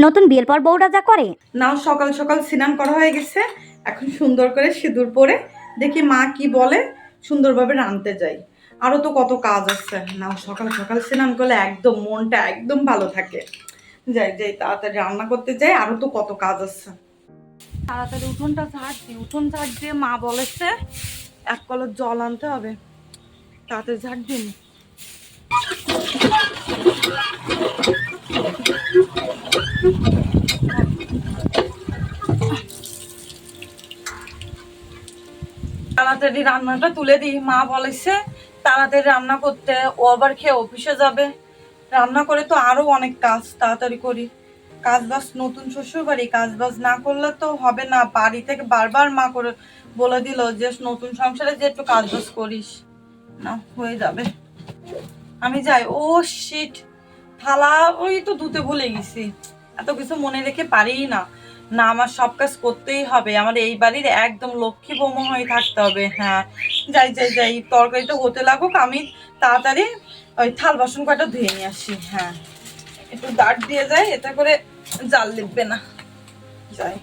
নতুন বিয়ের পর বউরা যা করে। নাও সকাল সকাল স্নান করা হয়ে গেছে, এখন সুন্দর করে সিঁদুর পরে দেখি মা কি বলে, সুন্দরভাবে রাঁধতে যাই। আরো তো কত কাজ আছে। নাও সকাল সকাল স্নান করলে একদম মনটা একদম ভালো থাকে। যাই যাই তাড়াতাড়ি রান্না করতে যাই, আরো তো কত কাজ আছে। তাড়াতাড়ি উঠোনটা ঝাড় দিই, উঠোন ঝাড় দিয়ে মা বলেছে 1 কলস জল আনতে হবে, তাড়াতাড়ি ঝাড় দিন। তাড়াতাড়ি রান্নাটা তুলে দিই, মা বলেছে তাড়াতাড়ি রান্না করতে, ও আবার খেয়ে অফিসে যাবে। রান্না করে তো আরো অনেক কাজ, তাড়াতাড়ি করি। কাজ বাজ, নতুন শ্বশুর বাড়ি, কাজ বাজ না করলে তো হবে না। বাড়ি থেকে বারবার মা করে বলে দিল যে নতুন সংসারে যে একটু কাজ বাজ করিস না, হয়ে যাবে। আমি যাই। ও শিট, থালা ওই তো ধুতে ভুলে গেছি। এত কিছু মনে রেখে পারি না। না, আমার সব কাজ করতেই হবে, আমার এই বাড়ির একদম লক্ষ্মী বৌমা হয়ে থাকতে হবে। হ্যাঁ, যাই যাই যাই, তরকারিটা হতে লাগুক, আমি তাড়াতাড়ি ওই থাল বাসন কয়টা ধুয়ে নিয়ে আসি। হ্যাঁ, একটু দাঁড় দিয়ে যাই, এতে করে জাল লিখবে না। যাই।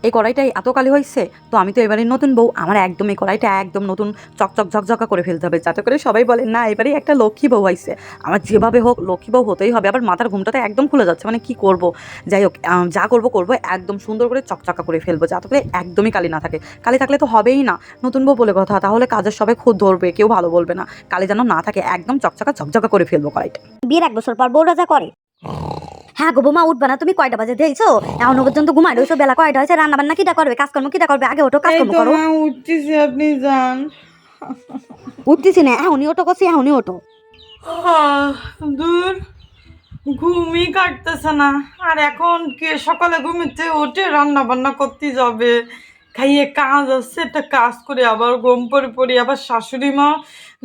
এই কড়াইটাই এত কালি হয়েছে, তো আমি তো এবারে নতুন বউ, আমার একদম এই কড়াইটা একদম নতুন চকচক ঝকঝকা করে ফেলতে হবে, যাতে করে সবাই বলে না এবারে একটা লক্ষ্মী বউ হয়েছে। আমার যেভাবে হোক লক্ষ্মী বউ হতেই হবে। আবার মাথার ঘুমটাতে একদম খুলে যাচ্ছে, মানে কি করব। যাই হোক, যা করবো করবো, একদম সুন্দর করে চকচকা করে ফেলবো, যাতে করে একদমই কালি না থাকে। কালি থাকলে তো হবেই না, নতুন বউ বলে কথা, তাহলে কাজের সবাই খুদ ধরবে, কেউ ভালো বলবে না। কালি যেন না থাকে, একদম চকচকা ঝকঝকা করে ফেলবো কড়াইটা। বিয়ের 1 বছর পর বউরা যা করে। হ্যাঁ গো বৌমা, উঠবা না? তুমি কয়টা বাজে দিয়েছো? এখনো পর্যন্ত ঘুমাই রয়েছো, বেলা কয়টা হয়েছে? রান্না বান্না কিটা করবে, কাজকর্ম কিটা করবে? আগে ওঠো, কাজকর্ম করো। উঠতেছি, আপনি যান। উঠতেছি না, এখনই ওঠো করছি, এখনই ওঠো। দূর, ঘুমই কাটতেছে না। আর এখন কে সকালে ঘুমিতে উঠে রান্না বান্না করতে যাবে, খাইয়ে কাজ আছে, একটা কাজ করে আবার ঘুম পড়ে পড়ি। আবার শাশুড়ি মা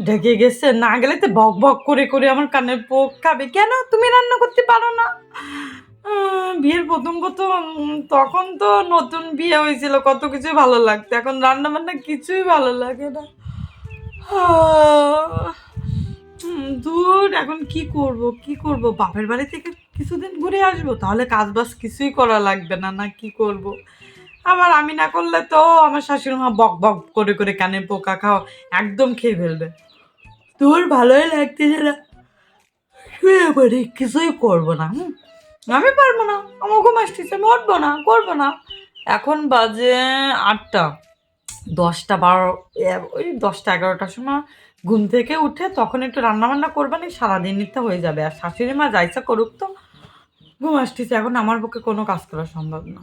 ঢেকে গেছে, না গেলে তো বক বক করে করে আমার কানের পোক খাবে। কেন তুমি রান্না করতে পারো না? বিয়ের প্রথম প্রথম, তখন তো নতুন বিয়ে হয়েছিল, কত কিছু ভালো লাগতো, এখন রান্না বান্না কিছুই ভালো লাগে না। দূর, এখন কি করব কি করব? বাপের বাড়ি থেকে কিছুদিন ঘুরে আসবো, তাহলে কাজ বাজ কিছুই করা লাগবে না। না কি করব? আবার আমি না করলে তো আমার শাশুড়ি মা বক বক করে করে কানের পোকা খাও একদম খেয়ে ফেলবে। তোর ভালোই লাগতেছে না, শুয়ে পড়ি, কিছুই করবো না। আমি পারবো না, আমার ঘুম আসতেছে, আমি উঠবো না, করবো না। এখন বাজে 8টা, 10টা 12, ওই 10টা 11টার সময় ঘুম থেকে উঠে তখন একটু রান্না বান্না করবানি, সারাদিনই তো হয়ে যাবে। আর শাশুড়ি মা যাইসা করুক তো, ঘুম আসতেছে, এখন আমার পক্ষে কোনো কাজ করা সম্ভব না।